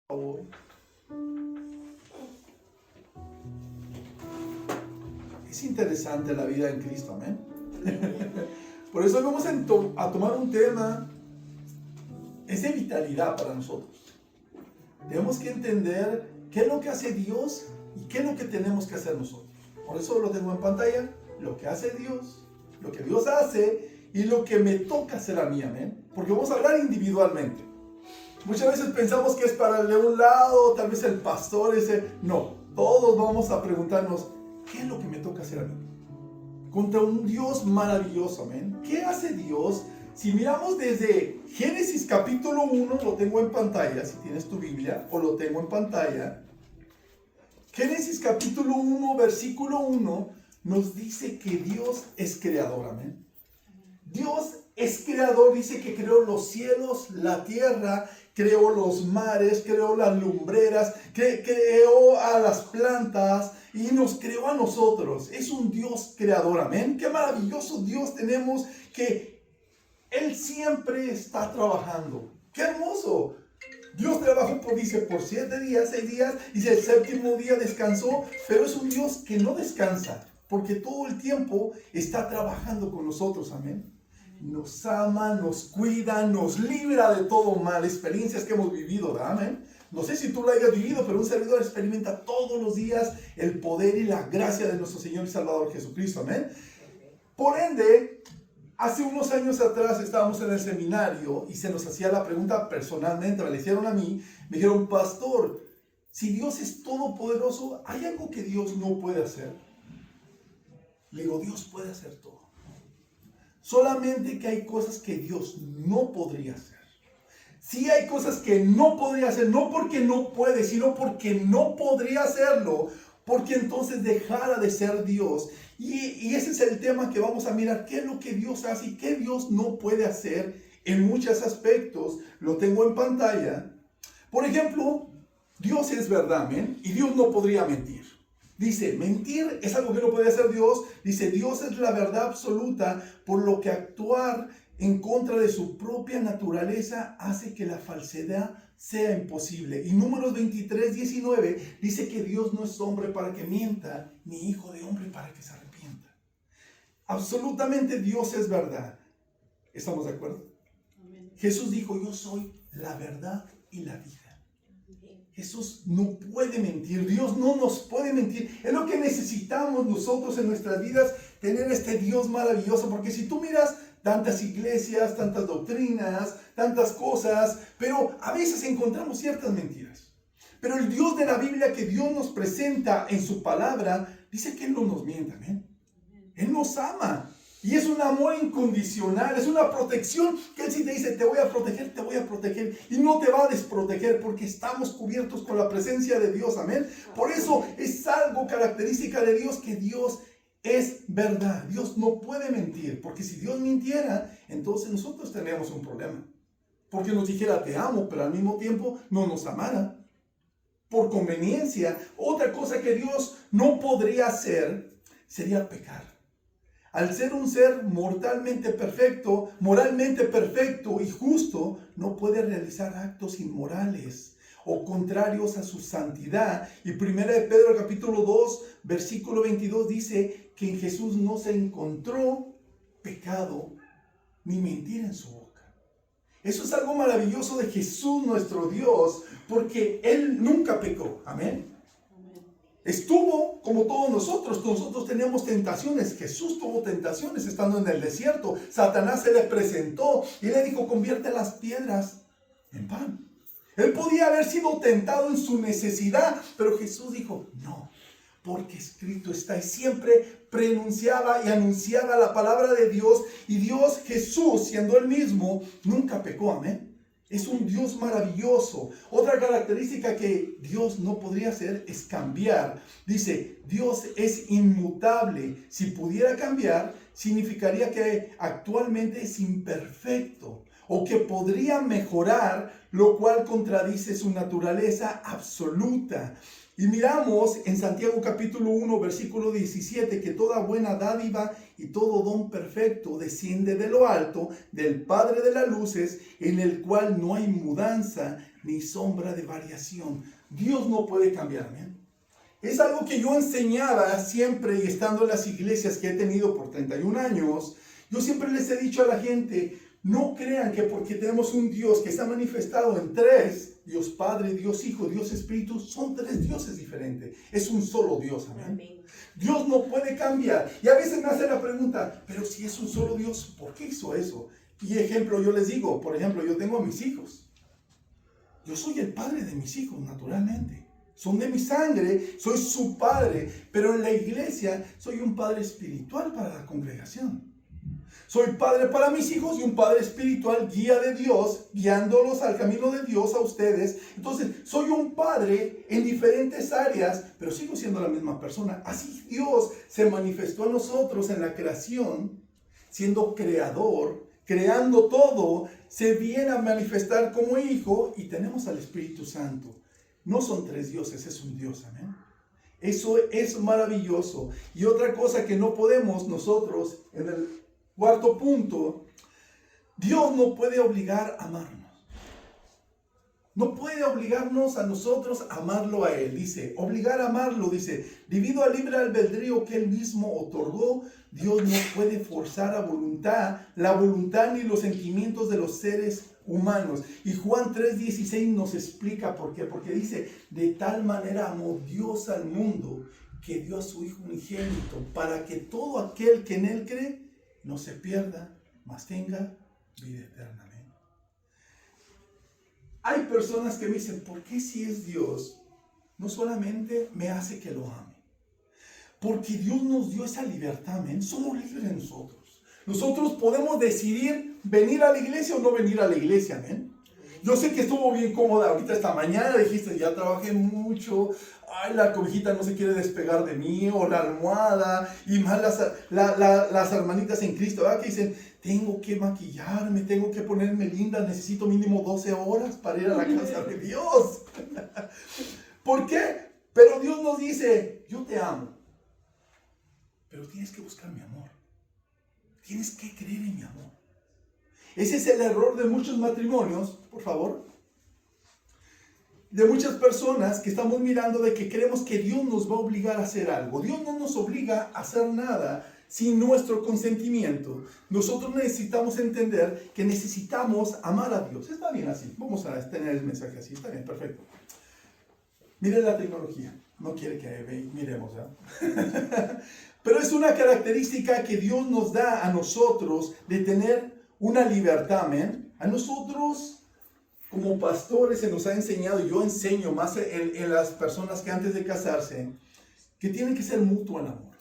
favor. Es interesante la vida en Cristo, amén. Por eso vamos a tomar un tema, es de vitalidad para nosotros. Tenemos que entender qué es lo que hace Dios y qué es lo que tenemos que hacer nosotros. Por eso lo tengo en pantalla, lo que hace Dios, lo que Dios hace y lo que me toca hacer a mí, amén. Porque vamos a hablar individualmente. Muchas veces pensamos que es para el de un lado, tal vez el pastor ese. No, todos vamos a preguntarnos, ¿qué es lo que me toca hacer a mí? Contra un Dios maravilloso, amén. ¿Qué hace Dios? Si miramos desde Génesis capítulo 1, lo tengo en pantalla, si tienes tu Biblia, o lo tengo en pantalla. Génesis capítulo 1, versículo 1, nos dice que Dios es creador, amén. Dios es creador, dice que creó los cielos, la tierra, creó los mares, creó las lumbreras, creó a las plantas y nos creó a nosotros. Es un Dios creador, amén. Qué maravilloso Dios tenemos, que Él siempre está trabajando. Qué hermoso. Dios trabajó por 7 días, 6 días, dice el séptimo día descansó, pero es un Dios que no descansa, porque todo el tiempo está trabajando con nosotros, amén. Nos ama, nos cuida, nos libra de todo mal, experiencias que hemos vivido, ¿verdad? Amén. No sé si tú lo hayas vivido, pero un servidor experimenta todos los días el poder y la gracia de nuestro Señor y Salvador Jesucristo, amén. Por ende, hace unos años atrás estábamos en el seminario y se nos hacía la pregunta personalmente, me la hicieron a mí, me dijeron, pastor, si Dios es todopoderoso, ¿hay algo que Dios no puede hacer? Le digo, Dios puede hacer todo. Solamente que hay cosas que Dios no podría hacer. Sí hay cosas que no podría hacer, no porque no puede, sino porque no podría hacerlo, porque entonces dejara de ser Dios. Y ese es el tema que vamos a mirar, qué es lo que Dios hace y qué Dios no puede hacer en muchos aspectos. Lo tengo en pantalla. Por ejemplo, Dios es verdad, amén, y Dios no podría mentir. Dice, mentir es algo que no puede hacer Dios. Dice, Dios es la verdad absoluta, por lo que actuar en contra de su propia naturaleza hace que la falsedad sea imposible. Y Números 23, 19 dice que Dios no es hombre para que mienta, ni hijo de hombre para que se arrepienta. Absolutamente Dios es verdad. ¿Estamos de acuerdo? Amén. Jesús dijo, yo soy la verdad y la vida. Jesús no puede mentir, Dios no nos puede mentir. Es lo que necesitamos nosotros en nuestras vidas, tener este Dios maravilloso, porque si tú miras tantas iglesias, tantas doctrinas, tantas cosas, pero a veces encontramos ciertas mentiras. Pero el Dios de la Biblia que Dios nos presenta en su palabra, dice que Él no nos miente, ¿eh? Él nos ama. Y es un amor incondicional, es una protección que Él sí te dice, te voy a proteger y no te va a desproteger porque estamos cubiertos con la presencia de Dios, amén. Por eso es algo característica de Dios, que Dios es verdad. Dios no puede mentir, porque si Dios mintiera, entonces nosotros tendríamos un problema. Porque nos dijera te amo, pero al mismo tiempo no nos amara. Por conveniencia, otra cosa que Dios no podría hacer sería pecar. Al ser un ser moralmente perfecto y justo, no puede realizar actos inmorales o contrarios a su santidad. Y 1 de Pedro capítulo 2, versículo 22 dice que en Jesús no se encontró pecado ni mentira en su boca. Eso es algo maravilloso de Jesús nuestro Dios, porque Él nunca pecó. Amén. Estuvo como todos nosotros teníamos tentaciones. Jesús tuvo tentaciones estando en el desierto. Satanás se le presentó y le dijo, convierte las piedras en pan. Él podía haber sido tentado en su necesidad, pero Jesús dijo, no, porque escrito está. Y siempre pronunciaba y anunciaba la palabra de Dios. Y Dios, Jesús, siendo Él mismo, nunca pecó, amén. Es un Dios maravilloso. Otra característica que Dios no podría hacer es cambiar. Dice, Dios es inmutable. Si pudiera cambiar, significaría que actualmente es imperfecto o que podría mejorar, lo cual contradice su naturaleza absoluta. Y miramos en Santiago capítulo 1, versículo 17, que toda buena dádiva y todo don perfecto desciende de lo alto, del Padre de las luces, en el cual no hay mudanza ni sombra de variación. Dios no puede cambiar, amén. Es algo que yo enseñaba siempre y estando en las iglesias que he tenido por 31 años. Yo siempre les he dicho a la gente, no crean que porque tenemos un Dios que está manifestado en tres, Dios Padre, Dios Hijo, Dios Espíritu, son tres dioses diferentes. Es un solo Dios, amén. Amén. Dios no puede cambiar. Y a veces me hace la pregunta, pero si es un solo Dios, ¿por qué hizo eso? Y ejemplo, yo les digo, por ejemplo, yo tengo a mis hijos. Yo soy el padre de mis hijos, naturalmente. Son de mi sangre, soy su padre. Pero en la iglesia soy un padre espiritual para la congregación. Soy padre para mis hijos y un padre espiritual, guía de Dios, guiándolos al camino de Dios a ustedes. Entonces, soy un padre en diferentes áreas, pero sigo siendo la misma persona. Así Dios se manifestó a nosotros en la creación, siendo creador, creando todo, se viene a manifestar como hijo y tenemos al Espíritu Santo. No son tres dioses, es un Dios, amén. Eso es maravilloso. Y otra cosa que no podemos nosotros, en el cuarto punto, Dios no puede obligar a amarnos. No puede obligarnos a nosotros a amarlo a Él. Dice, obligar a amarlo, dice, debido al libre albedrío que Él mismo otorgó, Dios no puede forzar la voluntad ni los sentimientos de los seres humanos. Y Juan 3:16 nos explica por qué. Porque dice, de tal manera amó Dios al mundo que dio a su Hijo unigénito para que todo aquel que en Él cree no se pierda, mas tenga vida eterna. Amén. Hay personas que me dicen, ¿por qué si es Dios, no solamente me hace que lo ame? Porque Dios nos dio esa libertad, amén. Somos libres nosotros. Nosotros podemos decidir venir a la iglesia o no venir a la iglesia, amén. Yo sé que estuvo bien cómoda ahorita esta mañana, dijiste, ya trabajé mucho, ay, la cobijita no se quiere despegar de mí, o la almohada, y más las hermanitas en Cristo, ¿verdad? Que dicen, tengo que maquillarme, tengo que ponerme linda, necesito mínimo 12 horas para ir a la casa de Dios. ¿Por qué? Pero Dios nos dice, yo te amo, pero tienes que buscar mi amor, tienes que creer en mi amor. Ese es el error de muchos matrimonios, por favor, de muchas personas que estamos mirando de que creemos que Dios nos va a obligar a hacer algo. Dios no nos obliga a hacer nada sin nuestro consentimiento. Nosotros necesitamos entender que necesitamos amar a Dios. Está bien así, vamos a tener el mensaje así, está bien, perfecto. Miren la tecnología, no quiere que miremos, ¿verdad? Pero es una característica que Dios nos da a nosotros de tener una libertad, amén. A nosotros, como pastores, se nos ha enseñado, y yo enseño más en las personas que antes de casarse, que tiene que ser mutuo el amor.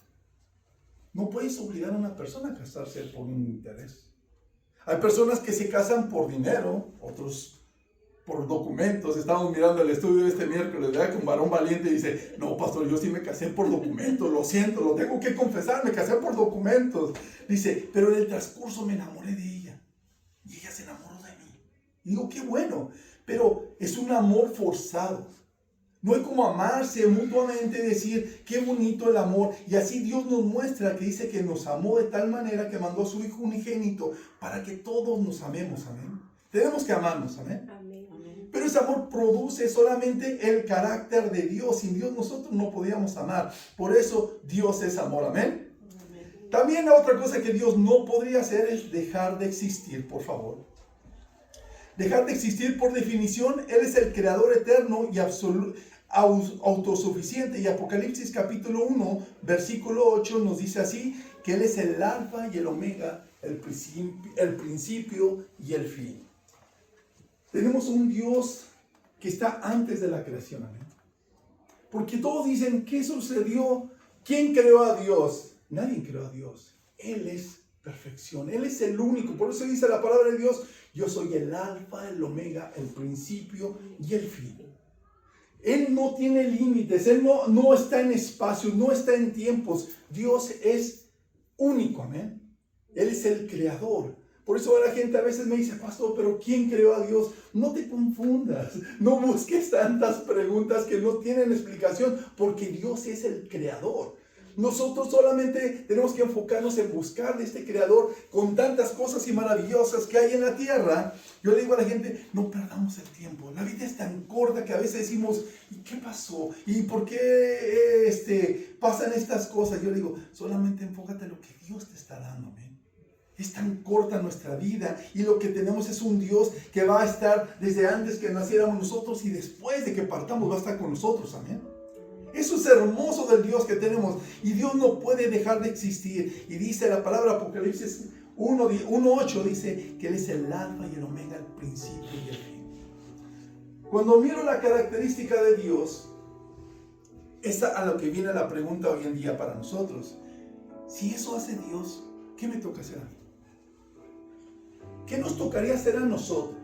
No puedes obligar a una persona a casarse por un interés. Hay personas que se casan por dinero, otros por documentos. Estamos mirando el estudio este miércoles, ¿verdad? Que un varón valiente dice, no, pastor, yo sí me casé por documentos, lo siento, lo tengo que confesar, me casé por documentos. Dice, pero en el transcurso me enamoré de ella y ella se enamoró de mí. Y digo, qué bueno, pero es un amor forzado. No hay como amarse mutuamente y decir, qué bonito el amor. Y así Dios nos muestra que dice que nos amó de tal manera que mandó a su Hijo unigénito para que todos nos amemos, amén. Tenemos que amarnos, amén. Amén. Pero ese amor produce solamente el carácter de Dios. Sin Dios nosotros no podíamos amar. Por eso Dios es amor, amén. Amén. También la otra cosa que Dios no podría hacer es dejar de existir, por favor. Dejar de existir, por definición, Él es el creador eterno y autosuficiente. Y Apocalipsis capítulo 1, versículo 8 nos dice así, que Él es el alfa y el omega, el principio y el fin. Tenemos un Dios que está antes de la creación, amén. Porque todos dicen, ¿qué sucedió? ¿Quién creó a Dios? Nadie creó a Dios. Él es perfección. Él es el único. Por eso dice la palabra de Dios, yo soy el alfa, el omega, el principio y el fin. Él no tiene límites. Él no está en espacios, no está en tiempos. Dios es único, amén. Él es el creador. Por eso la gente a veces me dice, pastor, pero ¿quién creó a Dios? No te confundas, no busques tantas preguntas que no tienen explicación, porque Dios es el creador. Nosotros solamente tenemos que enfocarnos en buscar de este Creador con tantas cosas y maravillosas que hay en la tierra. Yo le digo a la gente, no perdamos el tiempo. La vida es tan corta que a veces decimos, ¿y qué pasó? ¿Y por qué pasan estas cosas? Yo le digo, solamente enfócate en lo que Dios te está dando, amén. Es tan corta nuestra vida y lo que tenemos es un Dios que va a estar desde antes que naciéramos nosotros y después de que partamos va a estar con nosotros, amén. Eso es hermoso del Dios que tenemos y Dios no puede dejar de existir. Y dice la palabra Apocalipsis 1:8 dice que Él es el alfa y el omega, el principio y el fin. Cuando miro la característica de Dios, es a lo que viene la pregunta hoy en día para nosotros. Si eso hace Dios, ¿qué me toca hacer a mí? ¿Qué nos tocaría hacer a nosotros?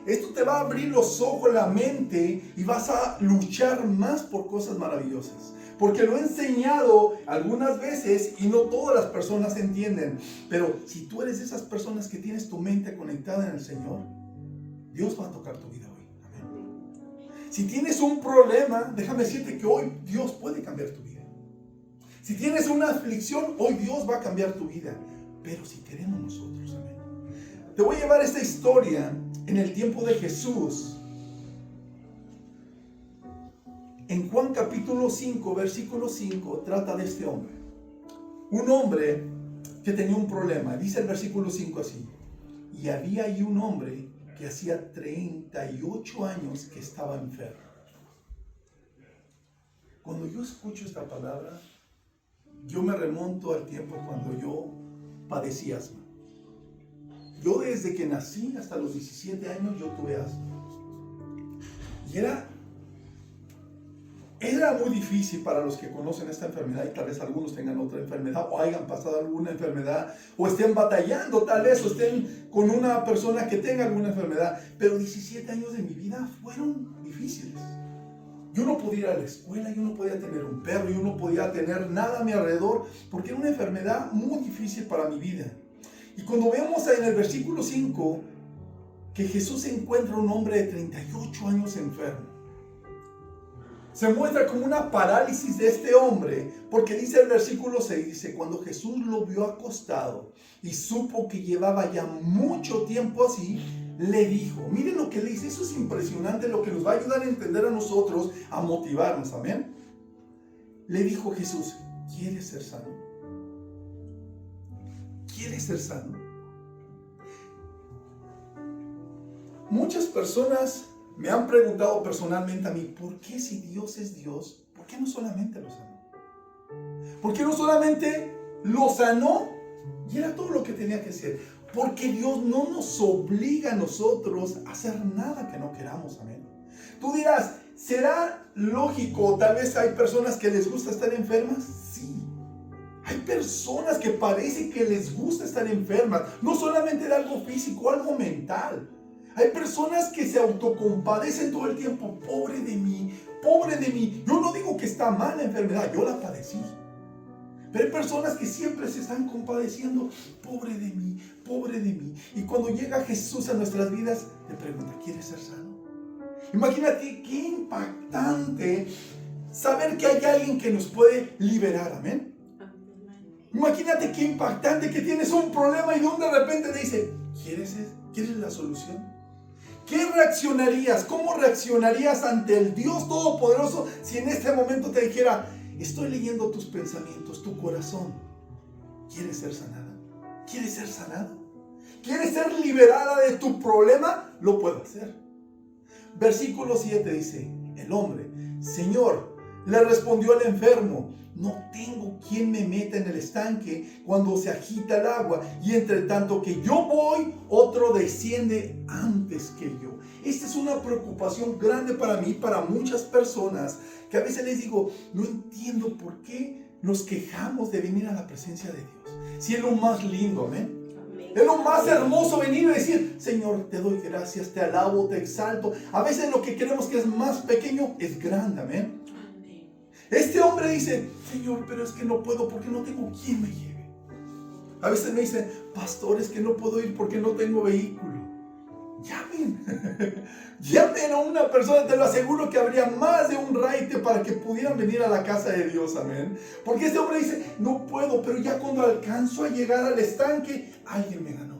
Esto te va a abrir los ojos, la mente y vas a luchar más por cosas maravillosas. Porque lo he enseñado algunas veces y no todas las personas entienden. Pero si tú eres de esas personas que tienes tu mente conectada en el Señor, Dios va a tocar tu vida hoy. Amén. Si tienes un problema, déjame decirte que hoy Dios puede cambiar tu vida. Si tienes una aflicción, hoy Dios va a cambiar tu vida. Pero si queremos nosotros, amén. Te voy a llevar esta historia en el tiempo de Jesús. En Juan capítulo 5, versículo 5, trata de este hombre. Un hombre que tenía un problema. Dice el versículo 5 así. Y había ahí un hombre que hacía 38 años que estaba enfermo. Cuando yo escucho esta palabra, yo me remonto al tiempo cuando yo padecí asma. Yo desde que nací hasta los 17 años yo tuve asma. Y era muy difícil para los que conocen esta enfermedad y tal vez algunos tengan otra enfermedad o hayan pasado alguna enfermedad o estén batallando tal vez o estén con una persona que tenga alguna enfermedad. Pero 17 años de mi vida fueron difíciles. Yo no podía ir a la escuela, yo no podía tener un perro, yo no podía tener nada a mi alrededor porque era una enfermedad muy difícil para mi vida. Y cuando vemos en el versículo 5 que Jesús encuentra a un hombre de 38 años enfermo, se muestra como una parálisis de este hombre, porque dice el versículo 6, dice, cuando Jesús lo vio acostado y supo que llevaba ya mucho tiempo así, le dijo, miren lo que le dice, eso es impresionante, lo que nos va a ayudar a entender a nosotros, a motivarnos, amén. Le dijo Jesús, ¿quieres ser sano? ¿Quieres ser sano? Muchas personas me han preguntado personalmente a mí, ¿por qué si Dios es Dios, por qué no solamente lo sanó? ¿Por qué no solamente lo sanó y era todo lo que tenía que hacer? Porque Dios no nos obliga a nosotros a hacer nada que no queramos, amén. Tú dirás, ¿será lógico? Tal vez hay personas que les gusta estar enfermas. Sí. Hay personas que parece que les gusta estar enfermas, no solamente de algo físico, algo mental. Hay personas que se autocompadecen todo el tiempo, pobre de mí, pobre de mí. Yo no digo que está mal la enfermedad, yo la padecí. Pero hay personas que siempre se están compadeciendo, pobre de mí, pobre de mí. Y cuando llega Jesús a nuestras vidas, le pregunta, ¿quieres ser sano? Imagínate qué impactante saber que hay alguien que nos puede liberar, amén. Imagínate qué impactante que tienes un problema y de repente te dice, ¿quieres la solución? ¿Qué reaccionarías? ¿Cómo reaccionarías ante el Dios Todopoderoso si en este momento te dijera, estoy leyendo tus pensamientos, tu corazón? ¿Quieres ser sanada? ¿Quieres ser sanado? ¿Quieres ser liberada de tu problema? Lo puedo hacer. Versículo 7 dice, el hombre, Señor, le respondió el enfermo, no tengo quien me meta en el estanque cuando se agita el agua, y entre tanto que yo voy, otro desciende antes que yo. Esta es una preocupación grande para mí, para muchas personas, que a veces les digo, no entiendo por qué nos quejamos de venir a la presencia de Dios. Si es lo más lindo, amén. Es lo más hermoso venir y decir, Señor, te doy gracias, te alabo, te exalto. A veces lo que queremos que es más pequeño es grande, amén. Este hombre dice, Señor, pero es que no puedo porque no tengo quien me lleve. A veces me dicen, pastor, es que no puedo ir porque no tengo vehículo. llamen. Llamen a una persona, te lo aseguro que habría más de un raite para que pudieran venir a la casa de Dios, amén. Porque este hombre dice, no puedo, pero ya cuando alcanzo a llegar al estanque, alguien me ganó.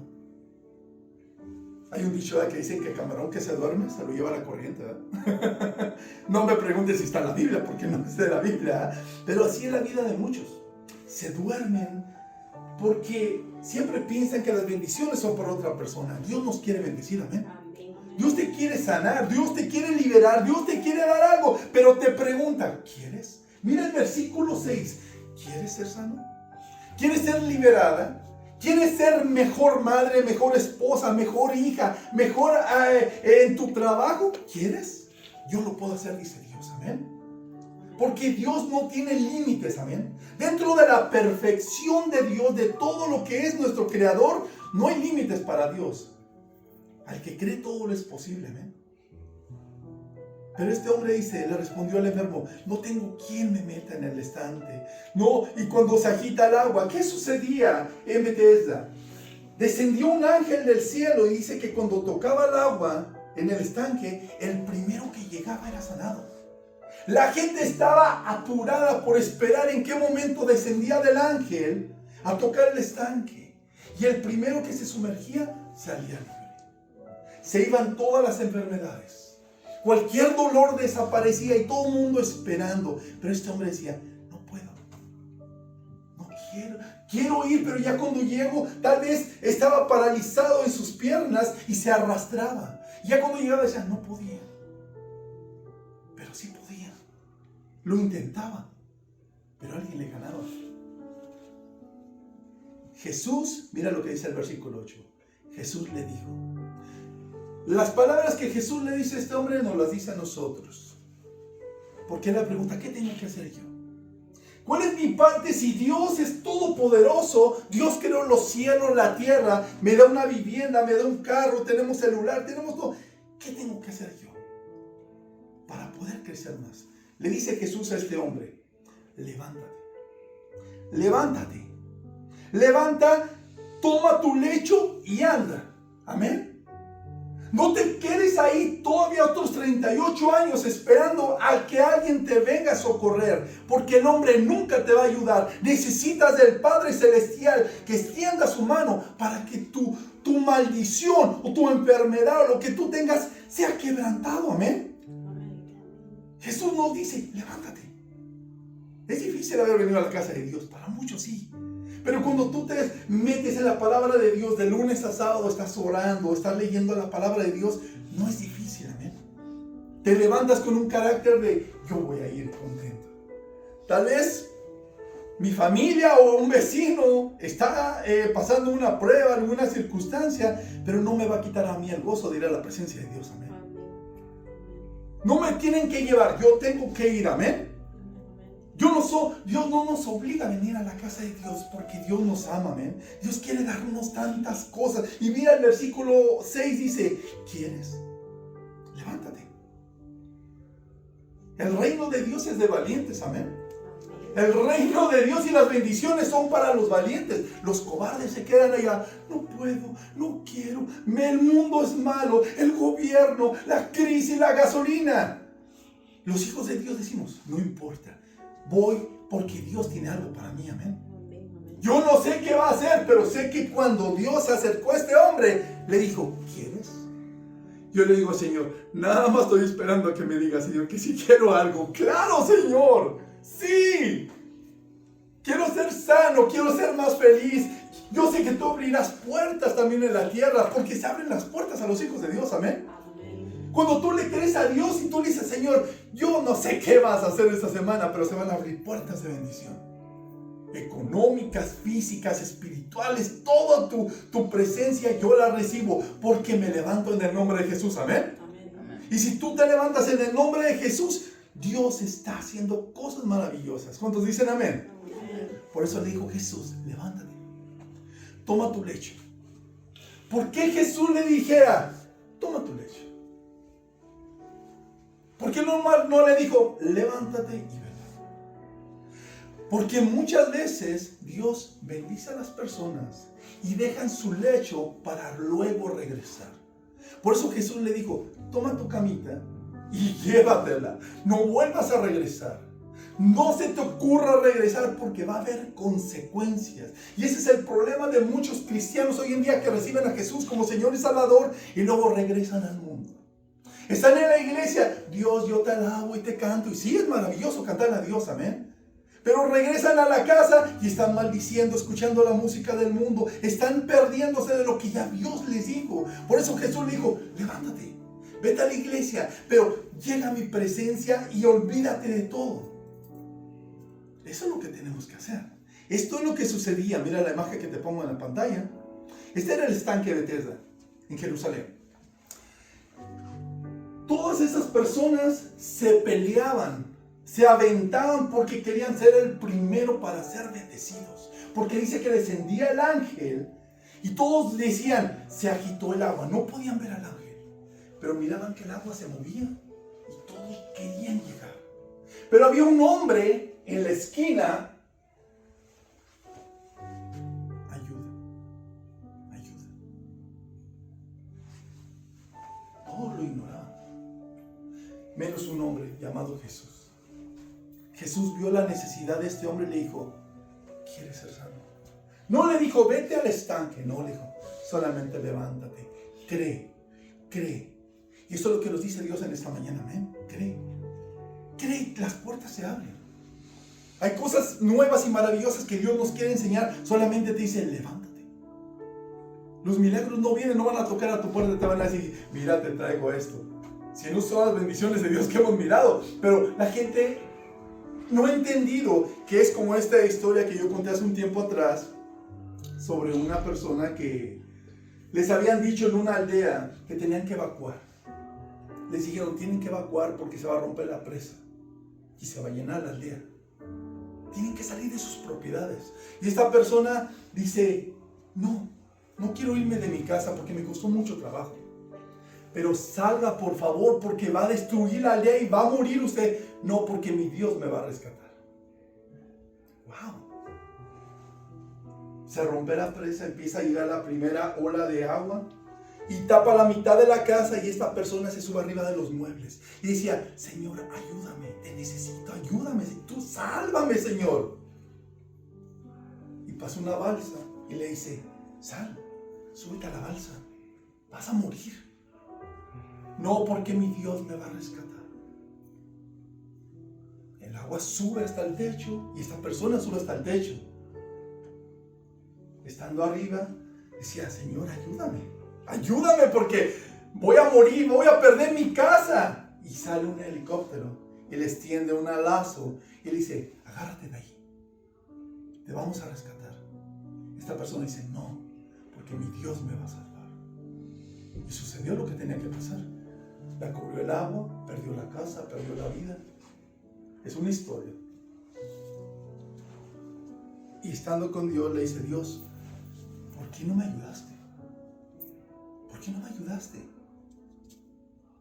Hay un dicho que dice que camarón que se duerme se lo lleva la corriente, ¿verdad? No me preguntes si está en la Biblia, porque no es de la Biblia, ¿verdad? Pero así es la vida de muchos. Se duermen porque siempre piensan que las bendiciones son para otra persona. Dios nos quiere bendecir, amén. Dios te quiere sanar, Dios te quiere liberar, Dios te quiere dar algo, pero te pregunta, ¿quieres? Mira el versículo 6, ¿quieres ser sano? ¿Quieres ser liberada? ¿Quieres ser mejor madre, mejor esposa, mejor hija, mejor en tu trabajo? ¿Quieres? Yo lo puedo hacer, dice Dios, amén. Porque Dios no tiene límites, amén. Dentro de la perfección de Dios, de todo lo que es nuestro creador, no hay límites para Dios. Al que cree todo lo es posible, amén. Pero este hombre dice, le respondió al enfermo, no tengo quien me meta en el estanque. No, y cuando se agita el agua, ¿qué sucedía en Bethesda? Descendió un ángel del cielo y dice que cuando tocaba el agua en el estanque, el primero que llegaba era sanado. La gente estaba apurada por esperar en qué momento descendía del ángel a tocar el estanque. Y el primero que se sumergía salía libre. Se iban todas las enfermedades. Cualquier dolor desaparecía y todo el mundo esperando. Pero este hombre decía, no puedo. No quiero ir, pero ya cuando llego, tal vez estaba paralizado en sus piernas y se arrastraba. Ya cuando llegaba decía, no podía. Pero sí podía. Lo intentaba. Pero alguien le ganaba. Jesús, mira lo que dice el versículo 8. Jesús le dijo. Las palabras que Jesús le dice a este hombre nos las dice a nosotros. Porque él le pregunta, ¿qué tengo que hacer yo? ¿Cuál es mi parte si Dios es todopoderoso? Dios creó los cielos, la tierra, me da una vivienda, me da un carro, tenemos celular, tenemos todo. ¿Qué tengo que hacer yo para poder crecer más? Le dice Jesús a este hombre, levántate, levántate, levanta, toma tu lecho y anda. Amén. No te quedes ahí todavía otros 38 años esperando a que alguien te venga a socorrer, porque el hombre nunca te va a ayudar. Necesitas del Padre Celestial que extienda su mano para que tu maldición o tu enfermedad o lo que tú tengas sea quebrantado. Amén. Jesús nos dice, levántate. Es difícil haber venido a la casa de Dios, para muchos sí. Pero cuando tú te metes en la palabra de Dios, de lunes a sábado estás orando, estás leyendo la palabra de Dios, no es difícil, amén. Te levantas con un carácter de, yo voy a ir contento. Tal vez mi familia o un vecino está pasando una prueba, alguna circunstancia, pero no me va a quitar a mí el gozo de ir a la presencia de Dios, amén. No me tienen que llevar, yo tengo que ir, amén. Dios no nos obliga a venir a la casa de Dios porque Dios nos ama, amén. Dios quiere darnos tantas cosas. Y mira el versículo 6 dice, ¿quieres? Levántate. El reino de Dios es de valientes, amén. El reino de Dios y las bendiciones son para los valientes. Los cobardes se quedan allá. No puedo, no quiero. El mundo es malo, el gobierno, la crisis, la gasolina. Los hijos de Dios decimos, no importa. Voy porque Dios tiene algo para mí, amén. Yo no sé qué va a hacer, pero sé que cuando Dios se acercó a este hombre, le dijo, ¿quieres? Yo le digo, Señor, nada más estoy esperando a que me diga, Señor, que si quiero algo. ¡Claro, Señor! ¡Sí! Quiero ser sano, quiero ser más feliz. Yo sé que tú abrirás puertas también en la tierra, porque se abren las puertas a los hijos de Dios, amén. Cuando tú le crees a Dios y tú le dices, Señor, yo no sé qué vas a hacer esta semana, pero se van a abrir puertas de bendición. Económicas, físicas, espirituales, toda tu presencia yo la recibo porque me levanto en el nombre de Jesús, amén. Y si tú te levantas en el nombre de Jesús, Dios está haciendo cosas maravillosas. ¿Cuántos dicen amén? Por eso le dijo Jesús, levántate, toma tu lecho. ¿Por qué Jesús le dijera, toma tu lecho? ¿Por qué no le dijo, levántate y ven? Porque muchas veces Dios bendice a las personas y dejan su lecho para luego regresar. Por eso Jesús le dijo, toma tu camita y llévatela. No vuelvas a regresar. No se te ocurra regresar porque va a haber consecuencias. Y ese es el problema de muchos cristianos hoy en día que reciben a Jesús como Señor y Salvador y luego regresan al mundo. Están en la iglesia, Dios, yo te alabo y te canto. Y sí, es maravilloso cantarle a Dios, amén. Pero regresan a la casa y están maldiciendo, escuchando la música del mundo. Están perdiéndose de lo que ya Dios les dijo. Por eso Jesús le dijo, levántate, vete a la iglesia, pero llega a mi presencia y olvídate de todo. Eso es lo que tenemos que hacer. Esto es lo que sucedía. Mira la imagen que te pongo en la pantalla. Este era el estanque de Bethesda en Jerusalén. Todas esas personas se peleaban, se aventaban porque querían ser el primero para ser bendecidos. Porque dice que descendía el ángel y todos decían, se agitó el agua. No podían ver al ángel, pero miraban que el agua se movía y todos querían llegar. Pero había un hombre en la esquina. Ayuda. Todos lo ignoraban, menos un hombre llamado Jesús. Jesús vio la necesidad de este hombre y le dijo, ¿quieres ser sano? No le dijo, vete al estanque. No, le dijo, solamente levántate, cree. Y eso es lo que nos dice Dios en esta mañana, amén. Cree, las puertas se abren. Hay cosas nuevas y maravillosas que Dios nos quiere enseñar. Solamente te dice, levántate. Los milagros no vienen, no van a tocar a tu puerta, te van a decir, mira, te traigo esto. Si no son las bendiciones de Dios que hemos mirado. Pero la gente no ha entendido que es como esta historia que yo conté hace un tiempo atrás sobre una persona que les habían dicho en una aldea que tenían que evacuar. Les dijeron, tienen que evacuar porque se va a romper la presa y se va a llenar la aldea. Tienen que salir de sus propiedades. Y esta persona dice, no quiero irme de mi casa porque me costó mucho trabajo. Pero salga por favor porque va a destruir la aldea y va a morir usted. No, porque mi Dios me va a rescatar. Wow. Se rompe la presa, empieza a llegar la primera ola de agua y tapa la mitad de la casa y esta persona se sube arriba de los muebles y decía, Señor, ayúdame, te necesito, ayúdame, tú sálvame, Señor. Y pasa una balsa y le dice, sal, súbete a la balsa, vas a morir. No, porque mi Dios me va a rescatar. El agua sube hasta el techo y esta persona sube hasta el techo. Estando arriba, decía, Señor, ayúdame porque voy a morir, voy a perder mi casa. Y sale un helicóptero y le extiende un lazo y le dice, agárrate de ahí, te vamos a rescatar. Esta persona dice, no, porque mi Dios me va a salvar. Y sucedió lo que tenía que pasar. La cubrió el agua, perdió la casa, perdió la vida. Es una historia. Y estando con Dios le dice, Dios, ¿por qué no me ayudaste? ¿Por qué no me ayudaste?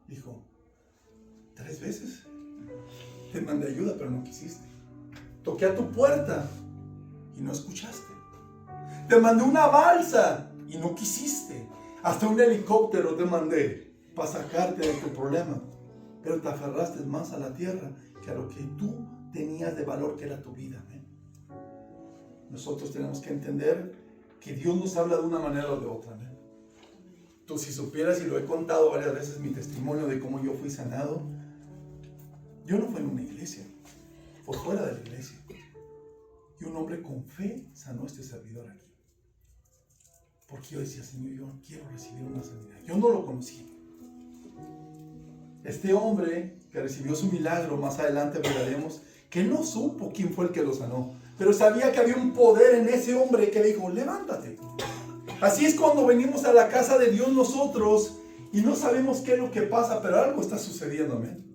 Dijo, 3 veces te mandé ayuda, pero no quisiste. Toqué a tu puerta y no escuchaste. Te mandé una balsa y no quisiste. Hasta un helicóptero te mandé para sacarte de tu problema. Pero te aferraste más a la tierra que a lo que tú tenías de valor, que era tu vida. ¿Eh? Nosotros tenemos que entender que Dios nos habla de una manera o de otra. ¿Eh? Tú, si supieras, y lo he contado varias veces, mi testimonio de cómo yo fui sanado, yo no fui en una iglesia, fue fuera de la iglesia. Y un hombre con fe sanó a este servidor aquí. Porque yo decía, Señor, yo quiero recibir una sanidad. Yo no lo conocí. Este hombre que recibió su milagro, más adelante veremos, que no supo quién fue el que lo sanó, pero sabía que había un poder en ese hombre que le dijo, levántate. Así es cuando venimos a la casa de Dios nosotros y no sabemos qué es lo que pasa, pero algo está sucediendo, amén.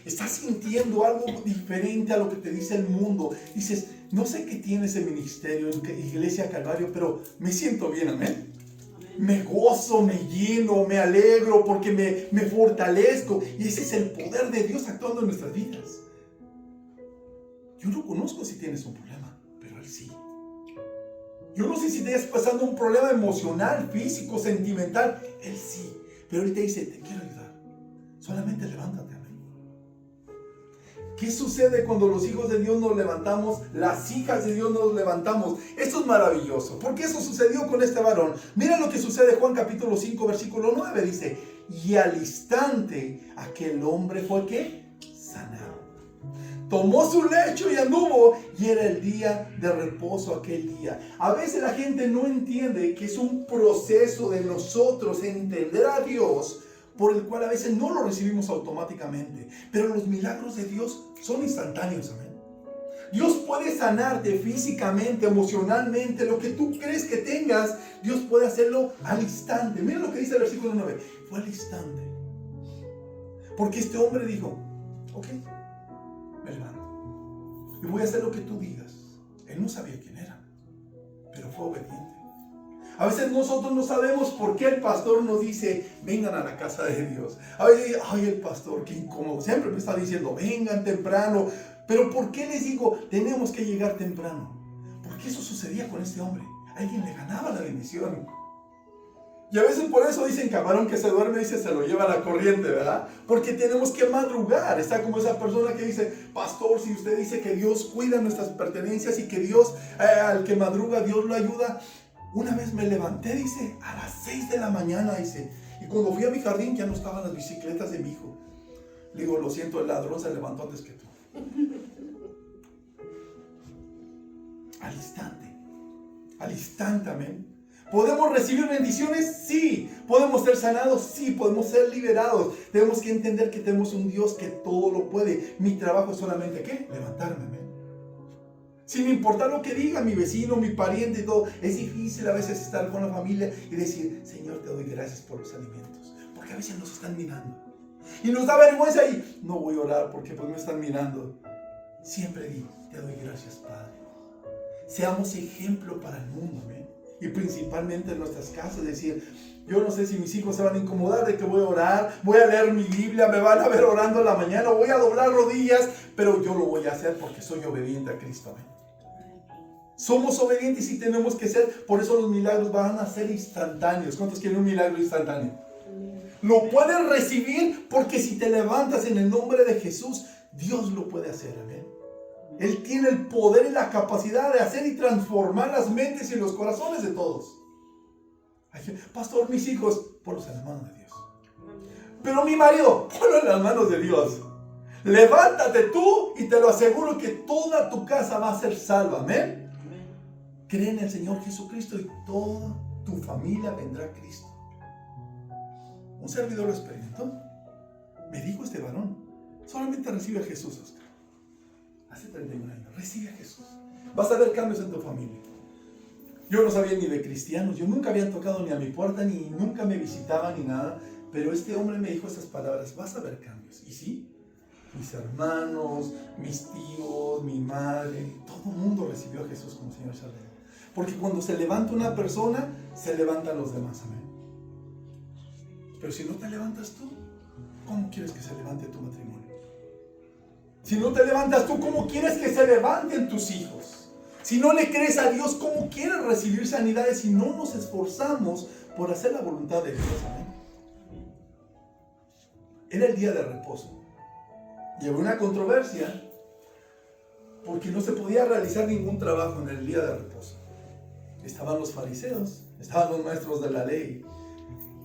Estás sintiendo algo diferente a lo que te dice el mundo. Dices, no sé qué tiene ese ministerio en Iglesia Calvario, pero me siento bien, amén. Me gozo, me lleno, me alegro porque me fortalezco. Y ese es el poder de Dios actuando en nuestras vidas. Yo no conozco si tienes un problema, pero Él sí. Yo no sé si estás pasando un problema emocional, físico, sentimental. Él sí. Pero Él te dice, te quiero ayudar. Solamente levántate, amén. ¿Qué sucede cuando los hijos de Dios nos levantamos? Las hijas de Dios nos levantamos. Esto es maravilloso, porque eso sucedió con este varón. Mira lo que sucede, Juan capítulo 5, versículo 9, dice, y al instante aquel hombre fue, ¿qué? Sanado. Tomó su lecho y anduvo, y era el día de reposo aquel día. A veces la gente no entiende que es un proceso de nosotros entender a Dios, por el cual a veces no lo recibimos automáticamente. Pero los milagros de Dios son instantáneos, amén. Dios puede sanarte físicamente, emocionalmente, lo que tú crees que tengas, Dios puede hacerlo al instante. Mira lo que dice el versículo 9, fue al instante. Porque este hombre dijo, ok, me levanto y voy a hacer lo que tú digas. Él no sabía quién era, pero fue obediente. A veces nosotros no sabemos por qué el pastor nos dice, vengan a la casa de Dios. A veces, ay, el pastor, qué incómodo. Siempre me está diciendo, vengan temprano. Pero ¿por qué les digo, tenemos que llegar temprano? Porque eso sucedía con este hombre. Alguien le ganaba la bendición. Y a veces por eso dicen, camarón que se duerme, dice, se lo lleva a la corriente, ¿verdad? Porque tenemos que madrugar. Está como esa persona que dice, pastor, si usted dice que Dios cuida nuestras pertenencias y que Dios, al que madruga, Dios lo ayuda. Una vez me levanté, dice, a las 6 de la mañana, dice, y cuando fui a mi jardín ya no estaban las bicicletas de mi hijo. Le digo, lo siento, el ladrón se levantó antes que tú. Al instante, amén. ¿Podemos recibir bendiciones? Sí. ¿Podemos ser sanados? Sí. ¿Podemos ser liberados? Tenemos que entender que tenemos un Dios que todo lo puede. Mi trabajo es solamente, ¿qué? Levantarme, amén. Sin importar lo que diga mi vecino, mi pariente y todo, es difícil a veces estar con la familia y decir, Señor, te doy gracias por los alimentos, porque a veces nos están mirando y nos da vergüenza y no voy a orar porque pues me están mirando. Siempre digo, te doy gracias, Padre. Seamos ejemplo para el mundo, ¿eh? Y principalmente en nuestras casas, decir, yo no sé si mis hijos se van a incomodar de que voy a orar, voy a leer mi Biblia, me van a ver orando en la mañana, voy a doblar rodillas, pero yo lo voy a hacer porque soy obediente a Cristo, ¿eh? Somos obedientes y tenemos que ser, por eso los milagros van a ser instantáneos. ¿Cuántos quieren un milagro instantáneo? Lo puedes recibir porque si te levantas en el nombre de Jesús, Dios lo puede hacer, amén. Él tiene el poder y la capacidad de hacer y transformar las mentes y los corazones de todos. Pastor, mis hijos, ponlos en las manos de Dios. Pero mi marido, ponlo en las manos de Dios. Levántate tú y te lo aseguro que toda tu casa va a ser salva, amén. Cree en el Señor Jesucristo y toda tu familia vendrá a Cristo. Un servidor lo experimentó. Me dijo este varón, solamente recibe a Jesús, Oscar. Hace 31 años, recibe a Jesús. Vas a ver cambios en tu familia. Yo no sabía ni de cristianos, yo nunca habían tocado ni a mi puerta, ni nunca me visitaban ni nada, pero este hombre me dijo estas palabras, vas a ver cambios. Y sí, mis hermanos, mis tíos, mi madre, todo el mundo recibió a Jesús como Señor y Salvador. Porque cuando se levanta una persona, se levantan los demás, amén. Pero si no te levantas tú, ¿cómo quieres que se levante tu matrimonio? Si no te levantas tú, ¿cómo quieres que se levanten tus hijos? Si no le crees a Dios, ¿cómo quieres recibir sanidades si no nos esforzamos por hacer la voluntad de Dios? Amén. Era el día de reposo. Llegó una controversia porque no se podía realizar ningún trabajo en el día de reposo. Estaban los fariseos, estaban los maestros de la ley.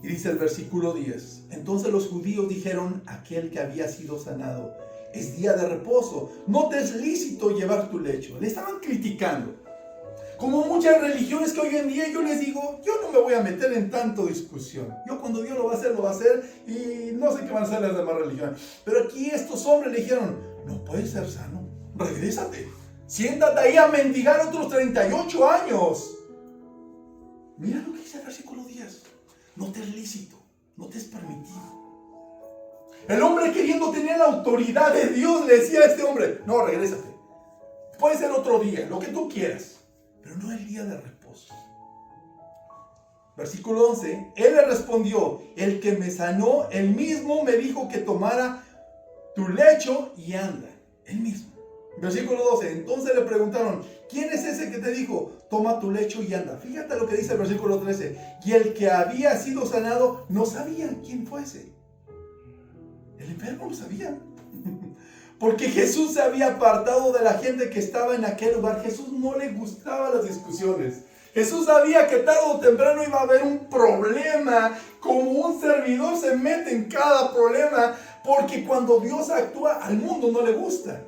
Y dice el versículo 10, entonces los judíos dijeron, aquel que había sido sanado, es día de reposo, no te es lícito llevar tu lecho. Le estaban criticando. Como muchas religiones que hoy en día yo les digo, yo no me voy a meter en tanto discusión. Yo cuando Dios lo va a hacer y no sé qué van a hacer las demás religiones. Pero aquí estos hombres le dijeron, no puedes ser sano, regrésate. Siéntate ahí a mendigar otros 38 años. Mira lo que dice el versículo 10. No te es lícito, no te es permitido. El hombre queriendo tener la autoridad de Dios le decía a este hombre, no, regrésate. Puede ser otro día, lo que tú quieras, pero no el día de reposo. Versículo 11, él le respondió, el que me sanó, él mismo me dijo que tomara tu lecho y anda. Él mismo. Versículo 12. Entonces le preguntaron, ¿quién es ese que te dijo, toma tu lecho y anda? Fíjate lo que dice el versículo 13. Y el que había sido sanado no sabía quién fuese. El enfermo lo sabía. Porque Jesús se había apartado de la gente que estaba en aquel lugar. Jesús no le gustaban las discusiones. Jesús sabía que tarde o temprano iba a haber un problema. Como un servidor se mete en cada problema. Porque cuando Dios actúa, al mundo no le gusta.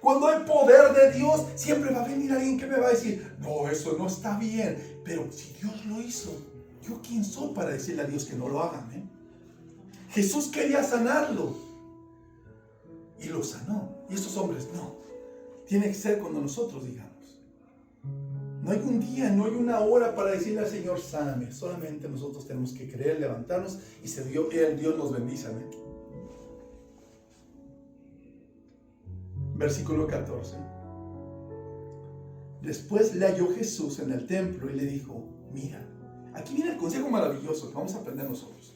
Cuando hay poder de Dios, siempre va a venir alguien que me va a decir, no, eso no está bien. Pero si Dios lo hizo, ¿yo quién soy para decirle a Dios que no lo haga? Jesús quería sanarlo. Y lo sanó. Y estos hombres no. Tiene que ser cuando nosotros digamos. No hay un día, no hay una hora para decirle al Señor, sáname. Solamente nosotros tenemos que creer, levantarnos y Dios nos bendice. Amén. Versículo 14. Después le halló Jesús en el templo y le dijo, mira, aquí viene el consejo maravilloso que vamos a aprender nosotros.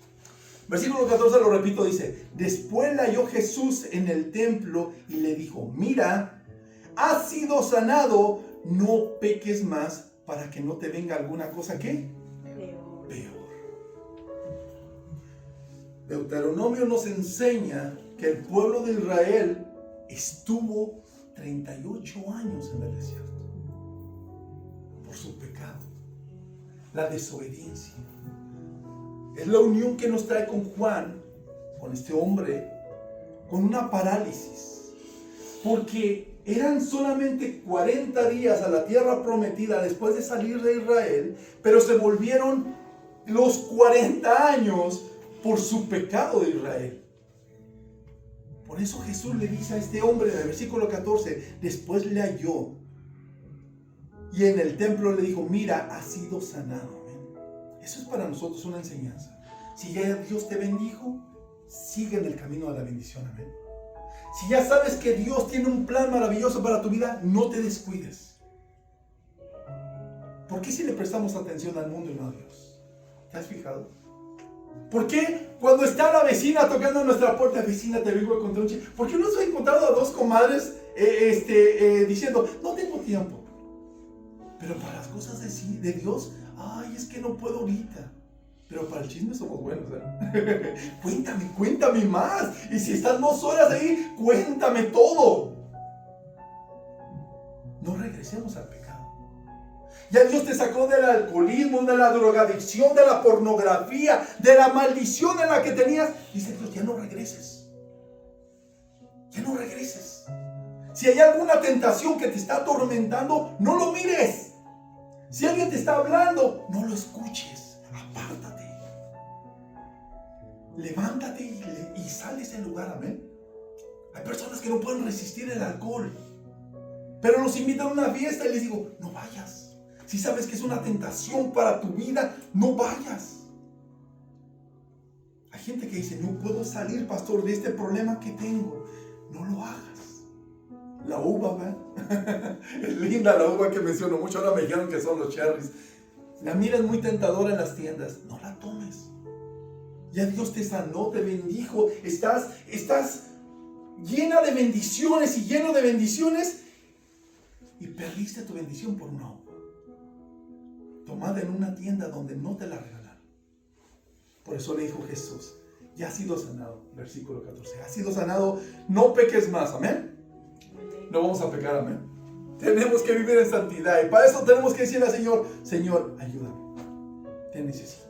Versículo 14 lo repito, dice, después le halló Jesús en el templo y le dijo, mira, has sido sanado, no peques más para que no te venga alguna cosa ¿qué? Peor. Deuteronomio nos enseña que el pueblo de Israel estuvo 38 años en el desierto por su pecado, la desobediencia. Es la unión que nos trae con Juan, con este hombre, con una parálisis. Porque eran solamente 40 días a la tierra prometida después de salir de Israel, pero se volvieron los 40 años por su pecado de Israel. Por eso Jesús le dice a este hombre en el versículo 14, después le halló y en el templo le dijo, mira, has sido sanado. Eso es para nosotros una enseñanza. Si ya Dios te bendijo, sigue en el camino de la bendición. Amén. Si ya sabes que Dios tiene un plan maravilloso para tu vida, no te descuides. ¿Por qué si le prestamos atención al mundo y no a Dios? ¿Te has fijado? ¿Por qué cuando está la vecina tocando nuestra puerta, vecina, te vengo a contar un chiste? ¿Por qué no se ha encontrado a dos comadres diciendo, no tengo tiempo? Pero para las cosas de Dios, ay, es que no puedo ahorita. Pero para el chisme somos buenos, ¿eh? Cuéntame más. Y si estás 2 horas ahí, cuéntame todo. No regresemos al pecado. Ya Dios te sacó del alcoholismo, de la drogadicción, de la pornografía, de la maldición en la que tenías. Dice Dios, ya no regreses. Ya no regreses. Si hay alguna tentación que te está atormentando, no lo mires. Si alguien te está hablando, no lo escuches. Apártate. Levántate y sal de ese lugar. Amén. Hay personas que no pueden resistir el alcohol, pero los invitan a una fiesta y les digo, no vayas. Si sabes que es una tentación para tu vida, no vayas. Hay gente que dice, no puedo salir, pastor, de este problema que tengo. No lo hagas. La uva, ¿verdad? Es linda la uva que menciono mucho. Ahora me dijeron que son los cherries. La miras muy tentadora en las tiendas. No la tomes. Ya Dios te sanó, te bendijo. Estás llena de bendiciones y lleno de bendiciones. Y perdiste tu bendición por una uva tomada en una tienda donde no te la regalaron. Por eso le dijo Jesús, ya has sido sanado. Versículo 14. Has sido sanado, no peques más. Amén. No vamos a pecar, amén. Tenemos que vivir en santidad. Y para eso tenemos que decirle al Señor, Señor, ayúdame. Te necesito.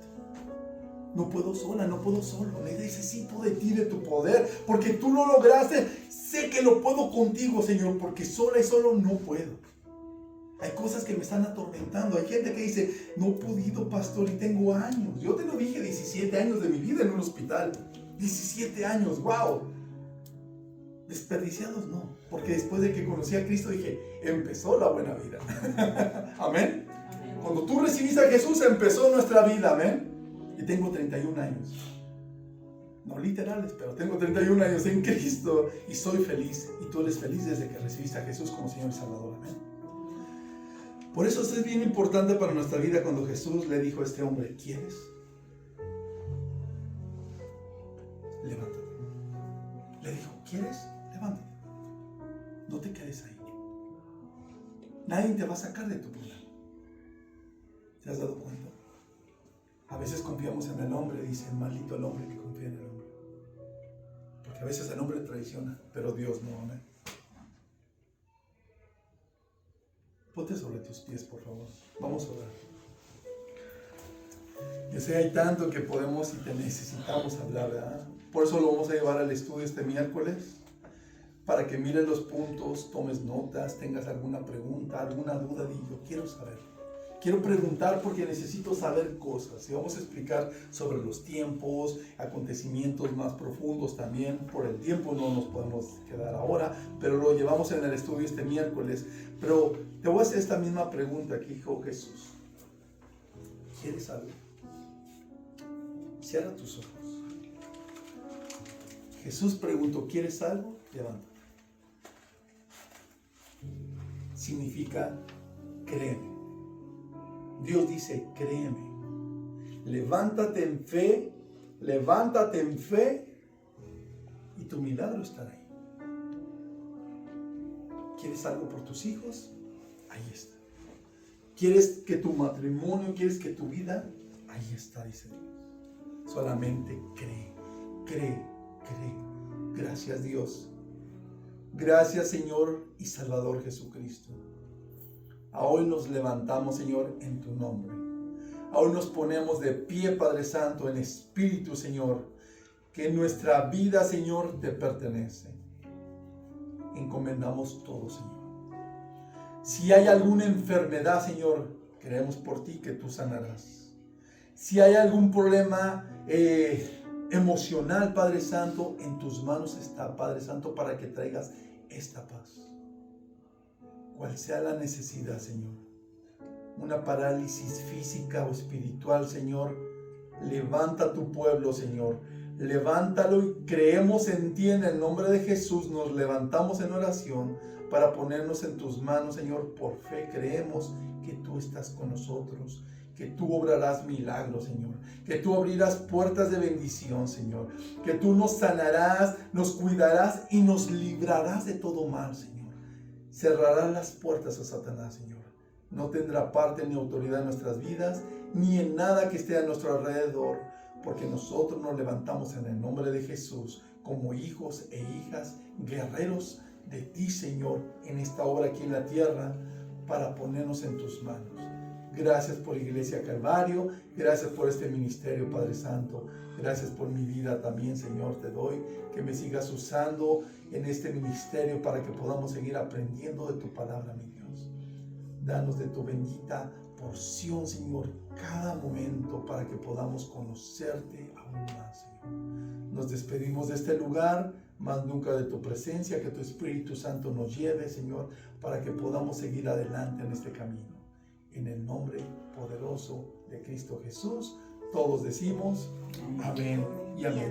No puedo sola, no puedo solo. Necesito de ti, de tu poder. Porque tú lo lograste. Sé que lo puedo contigo, Señor. Porque sola y solo no puedo. Hay cosas que me están atormentando. Hay gente que dice, no he podido, pastor, y tengo años. Yo te lo dije, 17 años de mi vida en un hospital. 17 años, wow. Desperdiciados no, porque después de que conocí a Cristo dije, empezó la buena vida. Amén. Cuando tú recibiste a Jesús, empezó nuestra vida. Amén. Y tengo 31 años. No literales, pero tengo 31 años en Cristo y soy feliz. Y tú eres feliz desde que recibiste a Jesús como Señor y Salvador. Amén. Por eso es bien importante para nuestra vida cuando Jesús le dijo a este hombre, ¿quieres? Levántate. Le dijo, ¿quieres? Levántate. No te quedes ahí. Nadie te va a sacar de tu problema. ¿Te has dado cuenta? A veces confiamos en el hombre, dice, maldito el hombre que confía en el hombre. Porque a veces el hombre traiciona, pero Dios no, amén. Ponte sobre tus pies, por favor. Vamos a orar. Yo sé, hay tanto que podemos y te necesitamos hablar, ¿verdad? Por eso lo vamos a llevar al estudio este miércoles, para que mires los puntos, tomes notas, tengas alguna pregunta, alguna duda, di, yo quiero saber. Quiero preguntar porque necesito saber cosas. Y vamos a explicar sobre los tiempos, acontecimientos más profundos también. Por el tiempo no nos podemos quedar ahora, pero lo llevamos en el estudio este miércoles. Pero te voy a hacer esta misma pregunta que dijo Jesús. ¿Quieres algo? Cierra tus ojos. Jesús preguntó, ¿quieres algo? Levántate. Significa créeme. Dios dice, créeme. Levántate en fe y tu milagro estará ahí. ¿Quieres algo por tus hijos? Ahí está. ¿Quieres que tu matrimonio, quieres que tu vida? Ahí está, dice Dios. Solamente cree. Gracias, Dios. Gracias, Señor y Salvador Jesucristo. A hoy nos levantamos, Señor, en tu nombre. A hoy nos ponemos de pie, Padre Santo, en espíritu, Señor, que nuestra vida, Señor, te pertenece. Encomendamos todo, Señor. Si hay alguna enfermedad, Señor, creemos por ti que tú sanarás. Si hay algún problema emocional, Padre Santo, en tus manos está, Padre Santo, para que traigas esta paz. Cual sea la necesidad, Señor. Una parálisis física o espiritual, Señor. Levanta a tu pueblo, Señor. Levántalo y creemos en ti en el nombre de Jesús. Nos levantamos en oración para ponernos en tus manos, Señor. Por fe creemos que tú estás con nosotros, que tú obrarás milagros, Señor, que tú abrirás puertas de bendición, Señor, que tú nos sanarás, nos cuidarás y nos librarás de todo mal, Señor. Cerrarás las puertas a Satanás, Señor. No tendrá parte ni autoridad en nuestras vidas, ni en nada que esté a nuestro alrededor, porque nosotros nos levantamos en el nombre de Jesús como hijos e hijas, guerreros de ti, Señor, en esta obra aquí en la tierra, para ponernos en tus manos. Gracias por Iglesia Calvario, gracias por este ministerio, Padre Santo. Gracias por mi vida también, Señor, te doy. Que me sigas usando en este ministerio para que podamos seguir aprendiendo de tu palabra, mi Dios. Danos de tu bendita porción, Señor, cada momento para que podamos conocerte aún más, Señor. Nos despedimos de este lugar, más nunca de tu presencia, que tu Espíritu Santo nos lleve, Señor, para que podamos seguir adelante en este camino. En el nombre poderoso de Cristo Jesús, todos decimos amén y amén.